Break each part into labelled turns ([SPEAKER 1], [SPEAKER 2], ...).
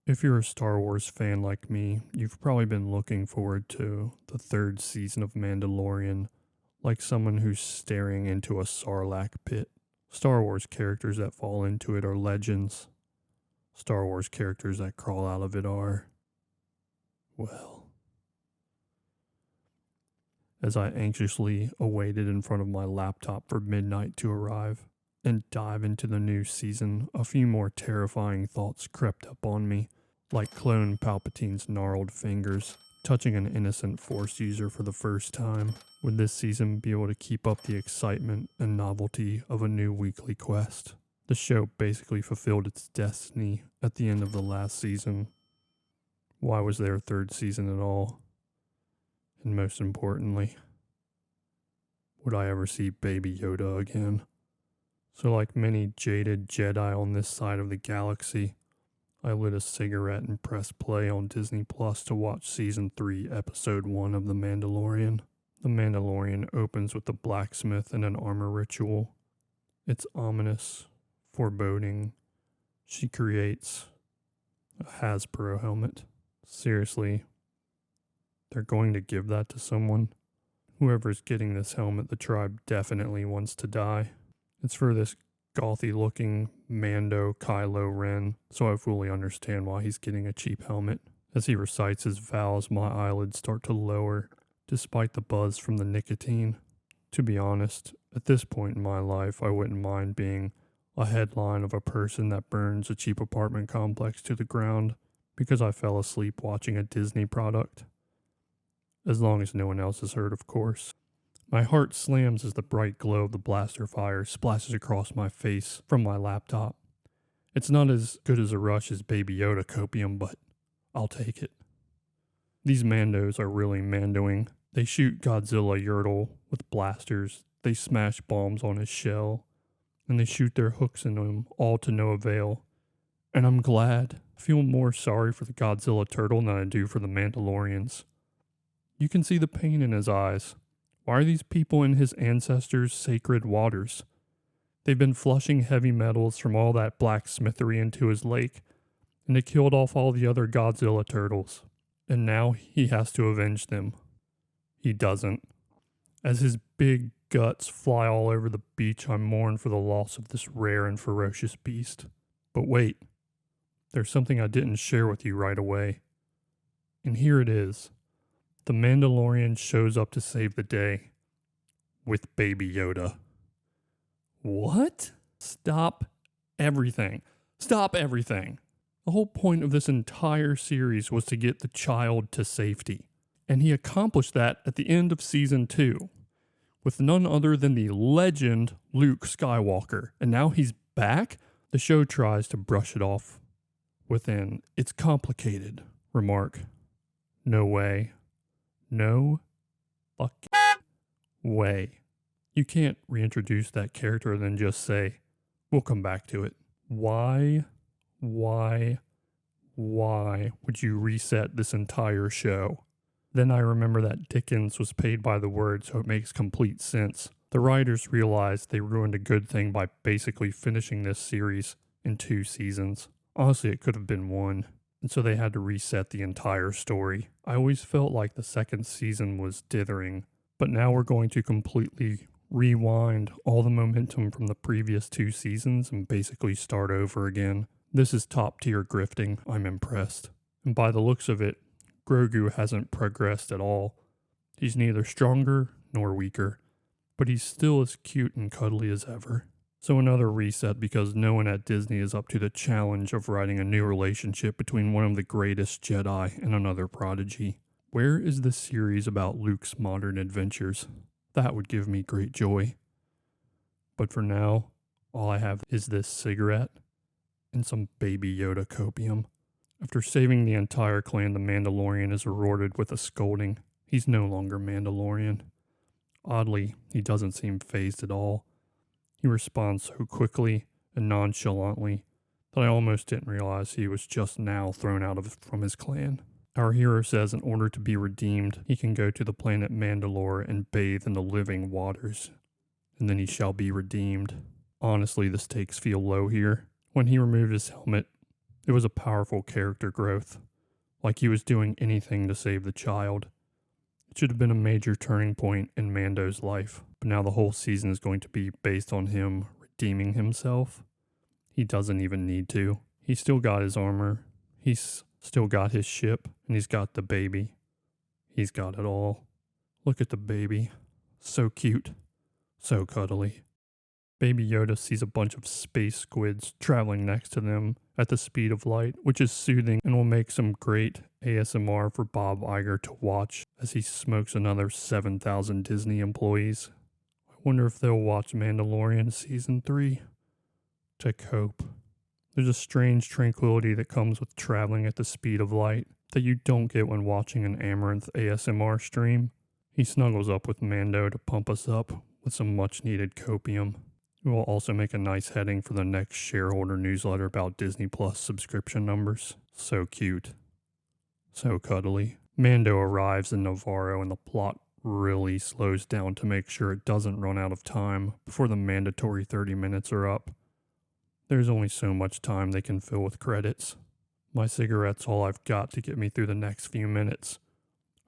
[SPEAKER 1] If you're a Star Wars fan like me, you've probably been looking forward to the third season of Mandalorian like someone who's staring into a sarlacc pit. Star Wars characters that fall into it are legends. Star Wars characters that crawl out of it are, well. As I anxiously awaited in front of my laptop for midnight to arrive and dive into the new season, a few more terrifying thoughts crept up on me. Like clone Palpatine's gnarled fingers, touching an innocent Force user for the first time. Would this season be able to keep up the excitement and novelty of a new weekly quest? The show basically fulfilled its destiny at the end of the last season. Why was there a third season at all? And most importantly, would I ever see Baby Yoda again? So like many jaded Jedi on this side of the galaxy, I lit a cigarette and pressed play on Disney Plus to watch Season 3, Episode 1 of The Mandalorian. The Mandalorian opens with the blacksmith and an armor ritual. It's ominous, foreboding. She creates a Hasbro helmet. Seriously, they're going to give that to someone? Whoever's getting this helmet, the tribe definitely wants to die. It's for this gothy looking Mando Kylo Ren, so I fully understand why he's getting a cheap helmet. As he recites his vows, my eyelids start to lower, despite the buzz from the nicotine. To be honest, at this point in my life, I wouldn't mind being a headline of a person that burns a cheap apartment complex to the ground because I fell asleep watching a Disney product. As long as no one else is hurt, of course. My heart slams as the bright glow of the blaster fire splashes across my face from my laptop. It's not as good as a rush as Baby Yoda copium, but I'll take it. These Mandos are really Mandoing. They shoot Godzilla Yurtle with blasters, they smash bombs on his shell, and they shoot their hooks in him, all to no avail. And I'm glad. I feel more sorry for the Godzilla turtle than I do for the Mandalorians. You can see the pain in his eyes. Why are these people in his ancestors' sacred waters? They've been flushing heavy metals from all that blacksmithery into his lake, and they killed off all the other Godzilla turtles. And now he has to avenge them. He doesn't. As his big guts fly all over the beach, I mourn for the loss of this rare and ferocious beast. But wait, there's something I didn't share with you right away. And here it is. The Mandalorian shows up to save the day with Baby Yoda. What? Stop everything. Stop everything. The whole point of this entire series was to get the child to safety. And he accomplished that at the end of Season 2 with none other than the legend Luke Skywalker. And now he's back? The show tries to brush it off with an "it's complicated" remark. No way. No fucking way. You can't reintroduce that character and then just say, we'll come back to it. Why would you reset this entire show? Then I remember that Dickens was paid by the word, so it makes complete sense. The writers realized they ruined a good thing by basically finishing this series in 2 seasons. Honestly, it could have been 1. And so they had to reset the entire story. I always felt like the second season was dithering, but now we're going to completely rewind all the momentum from the previous 2 seasons and basically start over again. This is top tier grifting. I'm impressed. And by the looks of it, Grogu hasn't progressed at all. He's neither stronger nor weaker, but he's still as cute and cuddly as ever. So another reset because no one at Disney is up to the challenge of writing a new relationship between one of the greatest Jedi and another prodigy. Where is the series about Luke's modern adventures? That would give me great joy. But for now, all I have is this cigarette and some Baby Yoda copium. After saving the entire clan, the Mandalorian is rewarded with a scolding. He's no longer Mandalorian. Oddly, he doesn't seem fazed at all. He responds so quickly and nonchalantly that I almost didn't realize he was just now thrown out from his clan. Our hero says in order to be redeemed, he can go to the planet Mandalore and bathe in the living waters, and then he shall be redeemed. Honestly, the stakes feel low here. When he removed his helmet, It was a powerful character growth, like he was doing anything to save the child. It should have been a major turning point in Mando's life, but now the whole season is going to be based on him redeeming himself. He doesn't even need to. He's still got his armor, he's still got his ship, and he's got the baby. He's got it all. Look at the baby. So cute. So cuddly. Baby Yoda sees a bunch of space squids traveling next to them at the speed of light, which is soothing and will make some great ASMR for Bob Iger to watch as he smokes another 7,000 Disney employees. I wonder if they'll watch Mandalorian Season 3 to cope. There's a strange tranquility that comes with traveling at the speed of light that you don't get when watching an Amaranth ASMR stream. He snuggles up with Mando to pump us up with some much needed copium. We will also make a nice heading for the next shareholder newsletter about Disney Plus subscription numbers. So cute. So cuddly. Mando arrives in Navarro and the plot really slows down to make sure it doesn't run out of time before the mandatory 30 minutes are up. There's only so much time they can fill with credits. My cigarette's all I've got to get me through the next few minutes.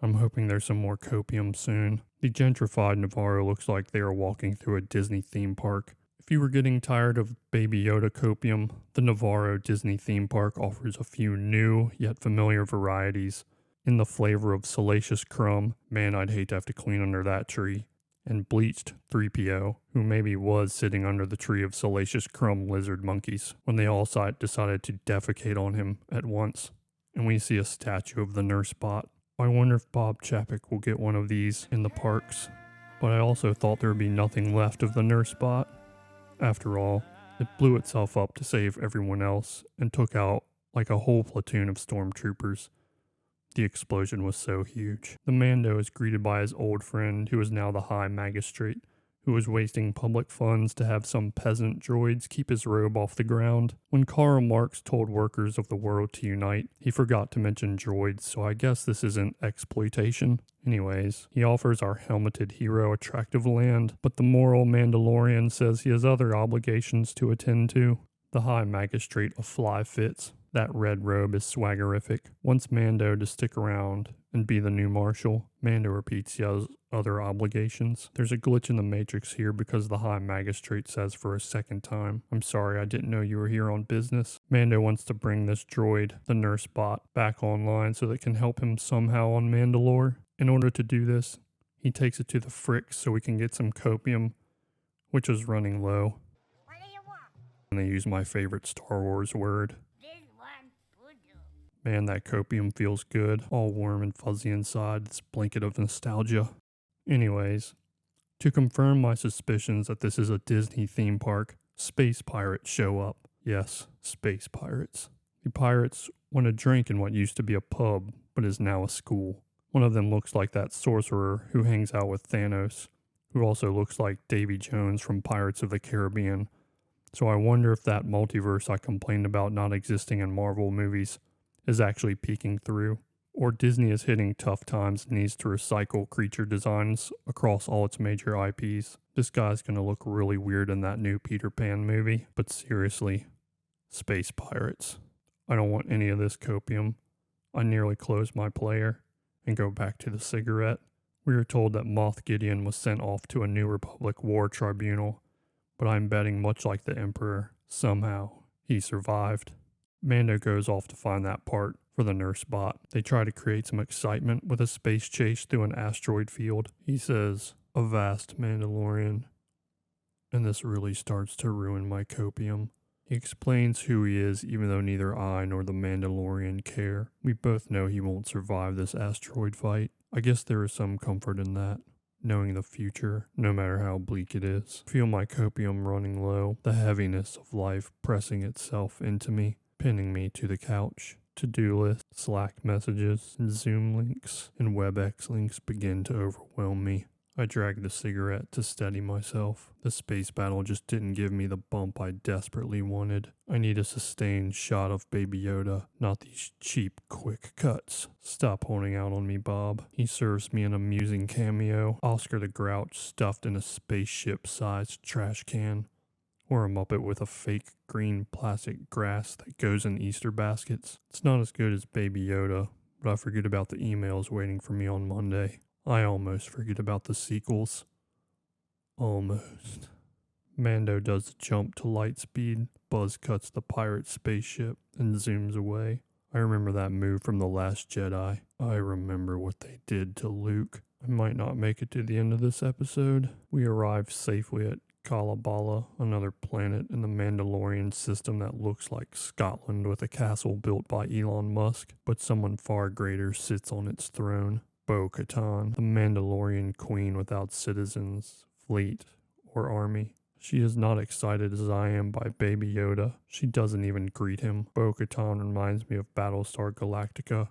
[SPEAKER 1] I'm hoping there's some more copium soon. The gentrified Navarro looks like they are walking through a Disney theme park. If you were getting tired of Baby Yoda copium, the Navarro Disney theme park offers a few new yet familiar varieties in the flavor of Salacious Crumb. Man, I'd hate to have to clean under that tree. And bleached 3PO, who maybe was sitting under the tree of Salacious Crumb lizard monkeys when they all decided to defecate on him at once. And we see a statue of the nurse bot. I wonder if Bob Chapek will get one of these in the parks. But I also thought there would be nothing left of the nurse bot. After all, it blew itself up to save everyone else and took out like a whole platoon of stormtroopers. The explosion was so huge. The Mando is greeted by his old friend, who is now the High Magistrate, who was wasting public funds to have some peasant droids keep his robe off the ground. When Karl Marx told workers of the world to unite, he forgot to mention droids, so I guess this isn't exploitation. Anyways, he offers our helmeted hero a tract of land, but the moral Mandalorian says he has other obligations to attend to. The High Magistrate a fly fits. That red robe is swaggerific. Wants Mando to stick around and be the new marshal. Mando repeats he has other obligations. There's a glitch in the Matrix here because the High Magistrate says for a second time, "I'm sorry, I didn't know you were here on business." Mando wants to bring this droid, the nurse bot, back online so that it can help him somehow on Mandalore. In order to do this, he takes it to the Frick so we can get some copium, which is running low.
[SPEAKER 2] What do you want?
[SPEAKER 1] And they use my favorite Star Wars word. Man, that copium feels good, all warm and fuzzy inside, this blanket of nostalgia. Anyways, to confirm my suspicions that this is a Disney theme park, space pirates show up. Yes, space pirates. The pirates want a drink in what used to be a pub, but is now a school. One of them looks like that sorcerer who hangs out with Thanos, who also looks like Davy Jones from Pirates of the Caribbean. So I wonder if that multiverse I complained about not existing in Marvel movies is actually peeking through, or Disney is hitting tough times and needs to recycle creature designs across all its major IPs. This guy's gonna look really weird in that new Peter Pan movie, but seriously, space pirates. I don't want any of this copium. I nearly close my player and go back to the cigarette. We are told that Moff Gideon was sent off to a New Republic war tribunal, but I'm betting much like the Emperor, somehow he survived. Mando goes off to find that part for the nurse bot. They try to create some excitement with a space chase through an asteroid field. He says, "Avast, Mandalorian." And this really starts to ruin my copium. He explains who he is even though neither I nor the Mandalorian care. We both know he won't survive this asteroid fight. I guess there is some comfort in that, knowing the future, no matter how bleak it is. Feel my copium running low, the heaviness of life pressing itself into me, pinning me to the couch. To-do lists, Slack messages, and Zoom links, and WebEx links begin to overwhelm me. I drag the cigarette to steady myself. The space battle just didn't give me the bump I desperately wanted. I need a sustained shot of Baby Yoda, not these cheap, quick cuts. Stop holding out on me, Bob. He serves me an amusing cameo. Oscar the Grouch stuffed in a spaceship-sized trash can. or a Muppet with a fake green plastic grass that goes in Easter baskets. It's not as good as Baby Yoda, but I forget about the emails waiting for me on Monday. I almost forget about the sequels. Almost. Mando does the jump to light speed, Buzz cuts the pirate spaceship, and zooms away. I remember that move from The Last Jedi. I remember what they did to Luke. I might not make it to the end of this episode. We arrive safely at Kalabala, another planet in the Mandalorian system that looks like Scotland with a castle built by Elon Musk, but someone far greater sits on its throne. Bo-Katan, the Mandalorian queen without citizens, fleet, or army. She is not excited as I am by Baby Yoda. She doesn't even greet him. Bo-Katan reminds me of Battlestar Galactica,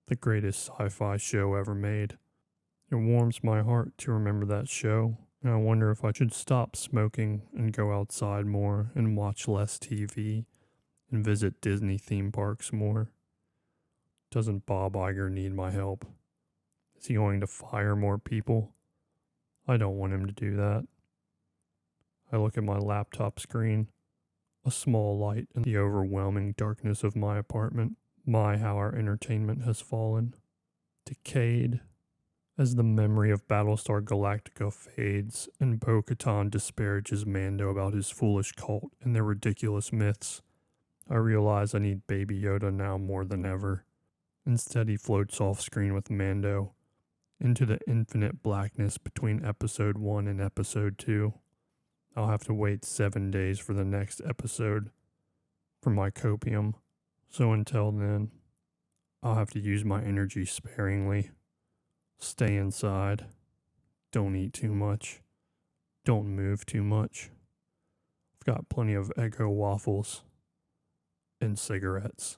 [SPEAKER 1] the greatest sci-fi show ever made. It warms my heart to remember that show, and I wonder if I should stop smoking and go outside more and watch less TV and visit Disney theme parks more. Doesn't Bob Iger need my help? Is he going to fire more people? I don't want him to do that. I look at my laptop screen, a small light in the overwhelming darkness of my apartment. My, how our entertainment has fallen. Decayed. As the memory of Battlestar Galactica fades and Bo-Katan disparages Mando about his foolish cult and their ridiculous myths, I realize I need Baby Yoda now more than ever. Instead, he floats off screen with Mando into the infinite blackness between episode 1 and episode 2. I'll have to wait 7 days for the next episode for my copium. So until then, I'll have to use my energy sparingly. Stay inside. Don't eat too much. Don't move too much. I've got plenty of Eggo waffles and cigarettes.